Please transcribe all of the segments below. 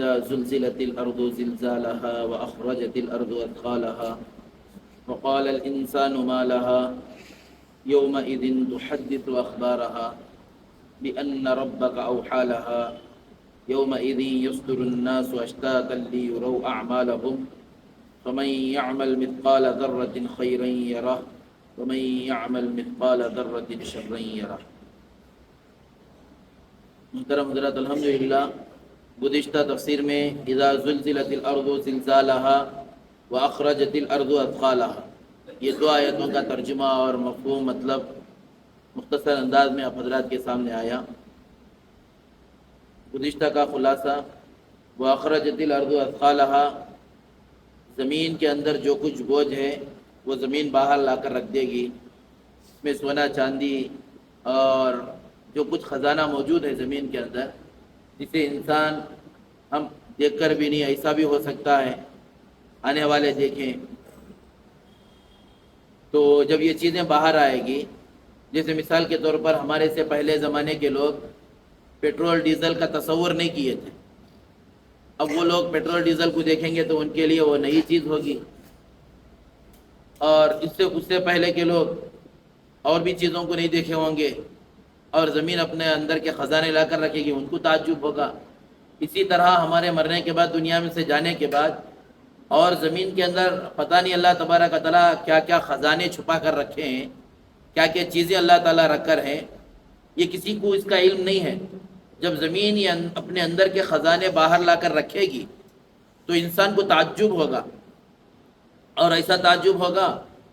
إذا زلزلت الأرض زلزالها وأخرجت الأرض أثقالها وقال الإنسان ما لها يومئذ تحدث أخبارها بأن ربك أوحى لها يومئذ يصدر الناس أشتاتا ليروا أعمالهم فمن يعمل مثقال ذرة خيرا يره ومن يعمل مثقال ذرة شرا يره۔ محترم حضرات، الحمدللہ گزشتہ تفسیر میں اذا زلزلت الارض زلزالها واخرجت الارض اثقالها، یہ دو آیتوں کا ترجمہ اور مفہوم مطلب مختصر انداز میں آپ حضرات کے سامنے آیا۔ گزشتہ کا خلاصہ واخرجت الارض اثقالها، زمین کے اندر جو کچھ بوجھ ہے وہ زمین باہر لا کر رکھ دے گی، اس میں سونا چاندی اور جو کچھ خزانہ موجود ہے زمین کے اندر، جسے انسان ہم دیکھ کر بھی نہیں، ایسا بھی ہو سکتا ہے آنے والے دیکھیں، تو جب یہ چیزیں باہر آئے گی، جیسے مثال کے طور پر ہمارے سے پہلے زمانے کے لوگ پیٹرول ڈیزل کا تصور نہیں کیے تھے، اب وہ لوگ پیٹرول ڈیزل کو دیکھیں گے تو ان کے لیے وہ نئی چیز ہوگی، اور اس سے پہلے کے لوگ اور بھی چیزوں کو نہیں دیکھے ہوں گے، اور زمین اپنے اندر کے خزانے لا کر رکھے گی، ان کو تعجب ہوگا۔ اسی طرح ہمارے مرنے کے بعد، دنیا میں سے جانے کے بعد، اور زمین کے اندر پتہ نہیں اللہ تبارک و تعالیٰ کیا کیا خزانے چھپا کر رکھے ہیں، کیا کیا چیزیں اللہ تعالیٰ رکھ کر ہیں، یہ کسی کو اس کا علم نہیں ہے۔ جب زمین یہ اپنے اندر کے خزانے باہر لا کر رکھے گی تو انسان کو تعجب ہوگا، اور ایسا تعجب ہوگا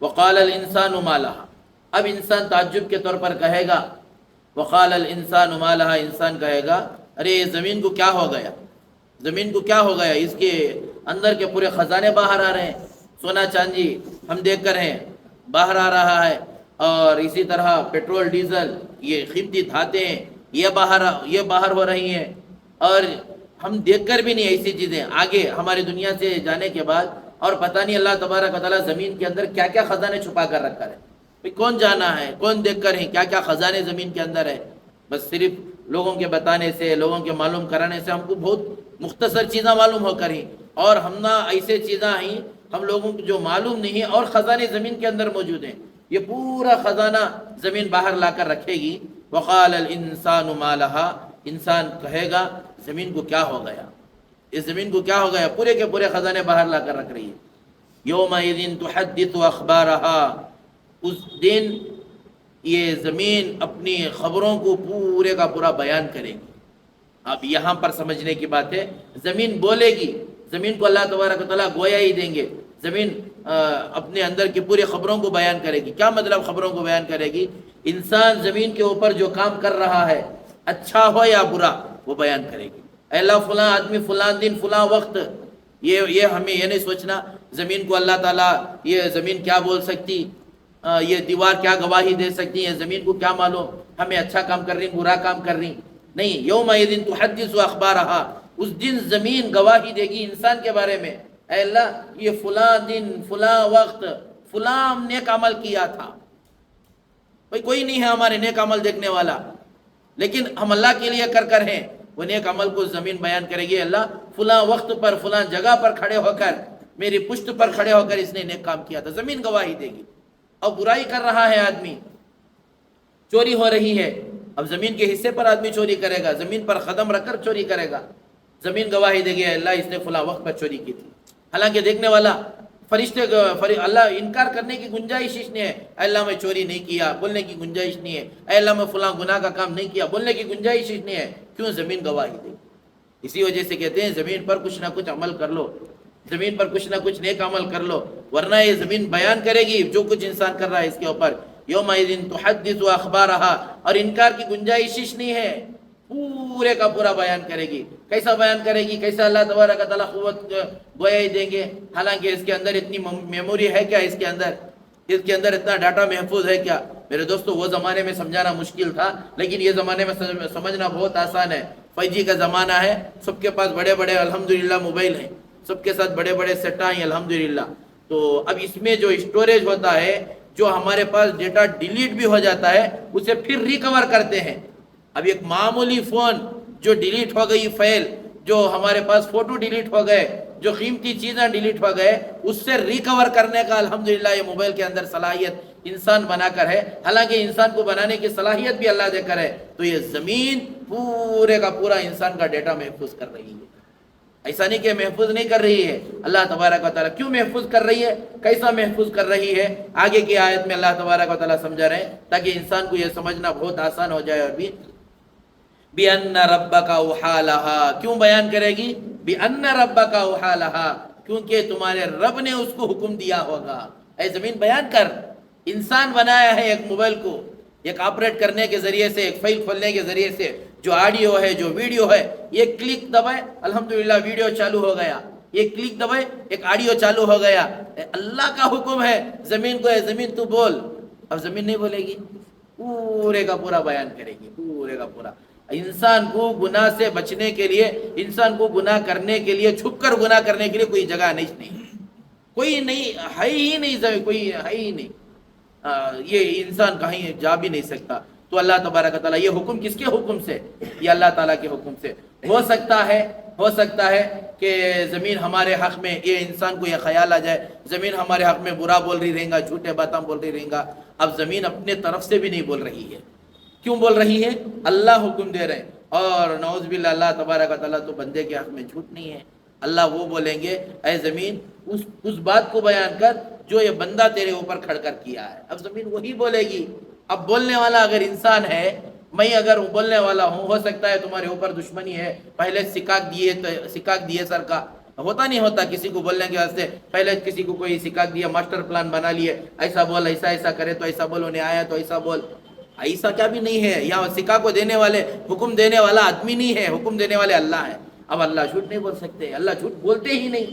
وقال الانسان ما لها، اب انسان تعجب کے طور پر کہے گا وقال الانسان ما لها، انسان کہے گا ارے زمین کو کیا ہو گیا، زمین کو کیا ہو گیا، اس کے اندر کے پورے خزانے باہر آ رہے ہیں، سونا چاندی ہم دیکھ کر ہیں باہر آ رہا ہے، اور اسی طرح پیٹرول ڈیزل یہ قیمتی دھاتیں یہ باہر ہو رہی ہیں، اور ہم دیکھ کر بھی نہیں ایسی چیزیں آگے ہماری دنیا سے جانے کے بعد، اور پتہ نہیں اللہ تبارک و تعالیٰ زمین کے اندر کیا کیا خزانے چھپا کر رکھا ہے، کون جانا ہے، کون دیکھ کر ہیں کیا کیا خزانے زمین کے اندر ہے۔ بس صرف لوگوں کے بتانے سے، لوگوں کے معلوم کرانے سے ہم کو بہت مختصر چیزیں معلوم ہو کر ہی، اور ہم نہ ایسے چیزیں ہیں ہم لوگوں کو جو معلوم نہیں ہے، اور خزانے زمین کے اندر موجود ہیں، یہ پورا خزانہ زمین باہر لا کر رکھے گی۔ وقال الانسان ما لها، انسان کہے گا زمین کو کیا ہو گیا، اس زمین کو کیا ہو گیا، پورے کے پورے خزانے باہر لا کر رکھ رہی ہے۔ یومئذ تحدث اخبارها، اس دن یہ زمین اپنی خبروں کو پورے کا پورا بیان کرے گی۔ اب یہاں پر سمجھنے کی بات ہے، زمین بولے گی، زمین کو اللہ تبارک و تعالیٰ گویا ہی دیں گے، زمین اپنے اندر کی پوری خبروں کو بیان کرے گی۔ کیا مطلب خبروں کو بیان کرے گی؟ انسان زمین کے اوپر جو کام کر رہا ہے، اچھا ہو یا برا، وہ بیان کرے گی۔ اے اللہ فلاں آدمی فلاں دن فلاں وقت، یہ ہمیں یہ نہیں سوچنا زمین کو اللہ تعالیٰ، یہ زمین کیا بول سکتی، یہ دیوار کیا گواہی دے سکتی ہے، زمین کو کیا معلوم ہمیں اچھا کام کر رہی برا کام کر رہی، نہیں۔ یومئذ تحدث اخبارها، اس دن زمین گواہی دے گی انسان کے بارے میں، اے اللہ یہ فلاں دن فلاں وقت فلاں نیک عمل کیا تھا۔ بھائی کوئی نہیں ہے ہمارے نیک عمل دیکھنے والا، لیکن ہم اللہ کے لیے کر ہیں، وہ نیک عمل کو زمین بیان کرے گی، اللہ فلاں وقت پر فلاں جگہ پر کھڑے ہو کر، میری پشت پر کھڑے ہو کر اس نے نیک کام کیا تھا، زمین گواہی دے گی۔ اب برائی کر رہا ہے آدمی، چوری ہو رہی ہے، اب زمین کے حصے پر آدمی چوری کرے گا، زمین پر قدم رکھ کر چوری کرے گا، زمین گواہی دے گی اللہ اس نے فلاں وقت پر چوری کی تھی، حالانکہ دیکھنے والا فرشتے اللہ انکار کرنے کی گنجائش اس نے ہے، اے اللہ میں چوری نہیں کیا بولنے کی گنجائش نہیں ہے، اے اللہ میں فلاں گناہ کا کام نہیں کیا بولنے کی گنجائش اس نے ہے، کیوں؟ زمین گواہی دے گی۔ اسی وجہ سے کہتے ہیں زمین پر کچھ نہ کچھ عمل کر لو، زمین پر کچھ نہ کچھ نیک عمل کر لو، ورنہ یہ زمین بیان کرے گی جو کچھ انسان کر رہا ہے اس کے اوپر۔ یومئذ تحدث اخبارها، اور انکار کی گنجائش نہیں ہے، پورے کا پورا بیان کرے گی۔ کیسا بیان کرے گی؟ کیسا اللہ تبارک و تعالیٰ قوت گویا دیں گے، حالانکہ اس کے اندر اتنی میموری ہے کیا، اس کے اندر اتنا ڈاٹا محفوظ ہے کیا؟ میرے دوستو وہ زمانے میں سمجھانا مشکل تھا، لیکن یہ زمانے میں سمجھنا بہت آسان ہے۔ 5G کا زمانہ ہے، سب کے پاس بڑے بڑے الحمدللہ موبائل ہیں، سب کے ساتھ بڑے بڑے سیٹ ہیں الحمدللہ۔ تو اب اس میں جو اسٹوریج ہوتا ہے، جو ہمارے پاس ڈیٹا ڈیلیٹ بھی ہو جاتا ہے، اسے پھر ریکور کرتے ہیں۔ اب ایک معمولی فون جو ڈیلیٹ ہو گئی فائل، جو ہمارے پاس فوٹو ڈیلیٹ ہو گئے، جو قیمتی چیزیں ڈیلیٹ ہو گئے، اس سے ریکور کرنے کا الحمدللہ یہ موبائل کے اندر صلاحیت انسان بنا کر ہے۔ حالانکہ انسان کو بنانے کی صلاحیت بھی اللہ دے کر ہے، تو یہ زمین پورے کا پورا انسان کا ڈیٹا محفوظ کر رہی ہے۔ ایسا نہیں کہ محفوظ نہیں کر رہی ہے، اللہ تبارک و تعالیٰ کیوں محفوظ کر رہی ہے، کیسا محفوظ کر رہی ہے، آگے کی آیت میں اللہ تبارک و تعالیٰ سمجھا رہے ہیں تاکہ انسان کو یہ سمجھنا بہت آسان ہو جائے۔ اور بھی بِأَنَّ رَبَّكَ أَوْحَىٰ لَهَا، کیوں بیان کرے گی؟ بِأَنَّ رَبَّكَ أَوْحَىٰ لَهَا، کیونکہ تمہارے رب نے اس کو حکم دیا ہوگا۔ اے زمین بیان کر، انسان بنایا ہے ایک موبائل کو، ایک آپریٹ کرنے کے ذریعے سے، ایک فائل کھولنے کے ذریعے سے، جو آڈیو ہے، جو ویڈیو ہے، یہ کلک دبائے الحمدللہ ویڈیو چالو ہو گیا، یہ کلک دبائے ایک آڈیو چالو ہو گیا۔ اللہ کا حکم ہے زمین کو، اے زمین تو بول، اب زمین نہیں بولے گی، پورے کا پورا بیان کرے گی، پورے کا پورا۔ انسان کو گناہ سے بچنے کے لیے، انسان کو گناہ کرنے کے لیے، چھپ کر گناہ کرنے کے لیے کوئی جگہ نہیں، کوئی نہیں ہے ہی نہیں، کوئی ہے ہی نہیں، یہ انسان کہیں جا بھی نہیں سکتا۔ تو اللہ تبارک و تعالیٰ، یہ حکم کس کے حکم سے؟ یہ اللہ تعالیٰ کے حکم سے۔ ہو سکتا ہے کہ زمین ہمارے حق میں، یہ انسان کو یہ خیال آ جائے زمین ہمارے حق میں برا بول رہی رہیں گا، جھوٹے باتیں بول رہی رہیں گا۔ اب زمین اپنے طرف سے بھی نہیں بول رہی ہے، کیوں بول رہی ہے؟ اللہ حکم دے رہے ہیں، اور نعوذ باللہ اللہ تبارک و تعالیٰ تو بندے کے حق میں جھوٹ نہیں ہے۔ اللہ وہ بولیں گے اے زمین اس بات کو بیان کر جو یہ بندہ تیرے اوپر کھڑ کر کیا ہے۔ اب زمین وہی بولے گی۔ اب بولنے والا اگر انسان ہے، میں اگر بولنے والا ہوں، ہو سکتا ہے تمہارے اوپر دشمنی ہے، پہلے سکاک دیے سر کا، ہوتا نہیں ہوتا کسی کو بولنے کے واسطے، پہلے کسی کو کوئی سکاک دیا، ماسٹر پلان بنا لیے، ایسا بول، ایسا کرے تو ایسا بول، انہیں آیا تو ایسا بول۔ ایسا کیا بھی نہیں ہے، یہاں سکا کو دینے والے، حکم دینے والا آدمی نہیں ہے، حکم دینے والے اللہ ہے۔ اب اللہ جھوٹ نہیں بول سکتے، اللہ جھوٹ بولتے ہی نہیں،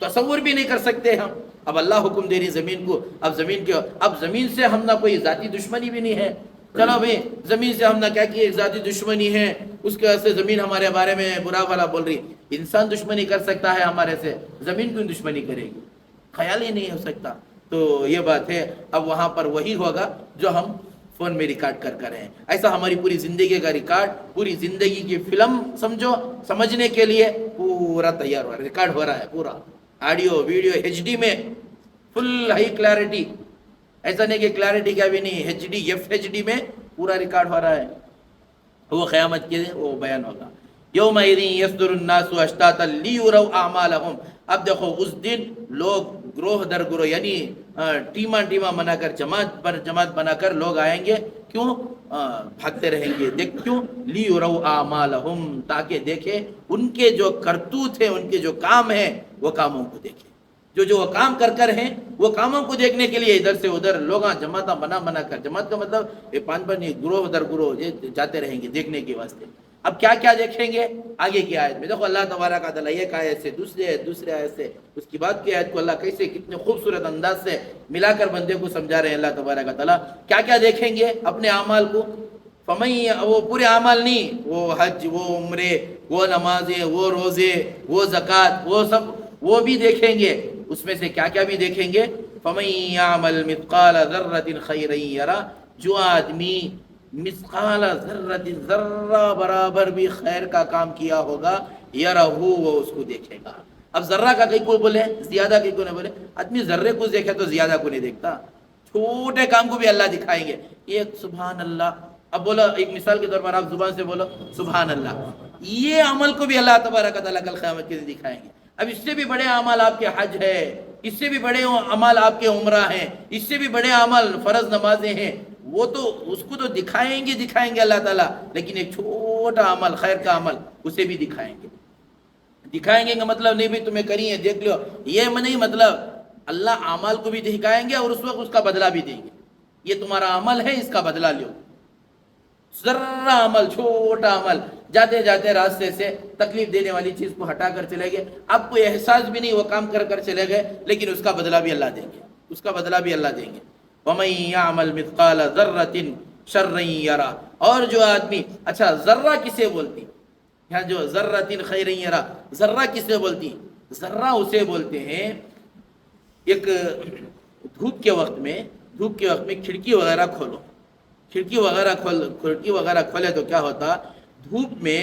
تصور بھی نہیں کر سکتے ہم۔ اب اللہ حکم دے رہی زمین کو، اب زمین سے ہم نہ کوئی ذاتی دشمنی بھی نہیں ہے، چلو بھئی زمین سے ہم نہ کیا کی ایک ذاتی دشمنی ہے، اس کے واسطے زمین ہمارے بارے میں برا بھلا بول رہی۔ انسان دشمنی کر سکتا ہے ہمارے سے، زمین کیوں دشمنی کرے گی؟ خیال ہی نہیں ہو سکتا۔ تو یہ بات ہے، اب وہاں پر وہی ہوگا جو ہم فون میں ریکارڈ کر رہے ہیں۔ ایسا ہماری پوری زندگی کا ریکارڈ، پوری زندگی کی فلم سمجھو، سمجھنے کے لیے پورا تیار ہو رہا ہے، ریکارڈ ہو رہا ہے، پورا آڈیو ویڈیو ایچ ڈی میں، فل ہائی کلیئرٹی، ایسا نہیں کہ کلیئرٹی کا بھی نہیں، ایچ ڈی ایچ ڈی میں پورا ریکارڈ ہو رہا ہے۔ وہ قیامت کے دن وہ بیان ہوگا، یومئذ یصدر الناس اشتاتا لیروا اعمالهم۔ اب دیکھو اس دن لوگ گروہ در گروہ، یعنی ٹیما بنا کر، جماعت پر جماعت بنا کر لوگ آئیں گے، کیوں بھاگتے رہیں گے؟ کیوں؟ لیروا اعمالهم، تاکہ دیکھیں ان کے جو کرتوت ہیں، ان کے جو کام ہیں، وہ کاموں کو دیکھیں، جو وہ کام کر ہیں، وہ کاموں کو دیکھنے کے لیے ادھر سے ادھر لوگ جماعتیں بنا کر، جماعت کا مطلب یہ 5 گروہ در گروہ جاتے رہیں گے دیکھنے کے واسطے۔ اب کیا کیا دیکھیں گے آگے کی آیت میں؟ دیکھو اللہ تبارک و تعالیٰ ایک آیت سے دوسرے آیت سے اس کی بات کی آیت کو اللہ کیسے کتنے خوبصورت انداز سے ملا کر بندے کو سمجھا رہے ہیں۔ اللہ تبارک و تعالیٰ کیا کیا دیکھیں گے اپنے اعمال کو؟ وہ پورے اعمال نہیں، وہ حج، وہ عمرے، وہ نمازیں، وہ روزے، وہ زکوٰۃ، وہ سب وہ بھی دیکھیں گے۔ اس میں سے کیا کیا بھی دیکھیں گے؟ فَمَن يَعْمَلْ مِثْقَالَ ذَرَّةٍ خَيْرًا يَرَهُ، جو آدمی مثقال ذرۃ، ذرہ برابر بھی خیر کا کام کیا ہوگا، یرہ، وہ اس کو دیکھے گا۔ اب ذرہ کا کئی کو بولے، زیادہ کئی کو نہیں بولے۔ آدمی ذرے کو دیکھے تو زیادہ کو نہیں دیکھتا، چھوٹے کام کو بھی اللہ دکھائیں گے۔ ایک سبحان اللہ، اب بولو ایک مثال کے طور پر آپ زبان سے بولو سبحان اللہ، یہ عمل کو بھی اللہ تبارک و تعالیٰ کل قیامت کے دن دکھائیں گے۔ اب اس سے بھی بڑے اعمال آپ کے حج ہے، اس سے بھی بڑے اعمال آپ کے عمرہ ہیں، اس سے بھی بڑے اعمال فرض نمازیں ہیں، وہ تو اس کو تو دکھائیں گے اللہ تعالیٰ، لیکن ایک چھوٹا عمل، خیر کا عمل، اسے بھی دکھائیں گے کا مطلب نہیں بھی تمہیں کری ہے دیکھ لو، یہ نہیں مطلب اللہ اعمال کو بھی دکھائیں گے اور اس وقت اس کا بدلہ بھی دیں گے، یہ تمہارا عمل ہے، اس کا بدلہ لو۔ ذرہ عمل، چھوٹا عمل، جاتے جاتے راستے سے تکلیف دینے والی چیز کو ہٹا کر چلے گئے، آپ کو احساس بھی نہیں، وہ کام کر چلے گئے، لیکن اس کا بدلہ بھی اللہ دیں گے، اس کا بدلہ بھی اللہ دیں گے۔ وَمَن يَعْمَلْ مِثْقَالَ ذَرَّةٍ شَرًّا يَرَهُ، اور جو آدمی، اچھا ذرہ کسے بولتی؟ یہاں جو ذرۃ خیرًا يَرَهُ، ذرہ کسے بولتی؟ ذرہ اسے بولتے ہیں ایک دھوپ کے وقت میں کھڑکی وغیرہ کھولو، کھڑکی وغیرہ کھولے تو کیا ہوتا؟ دھوپ میں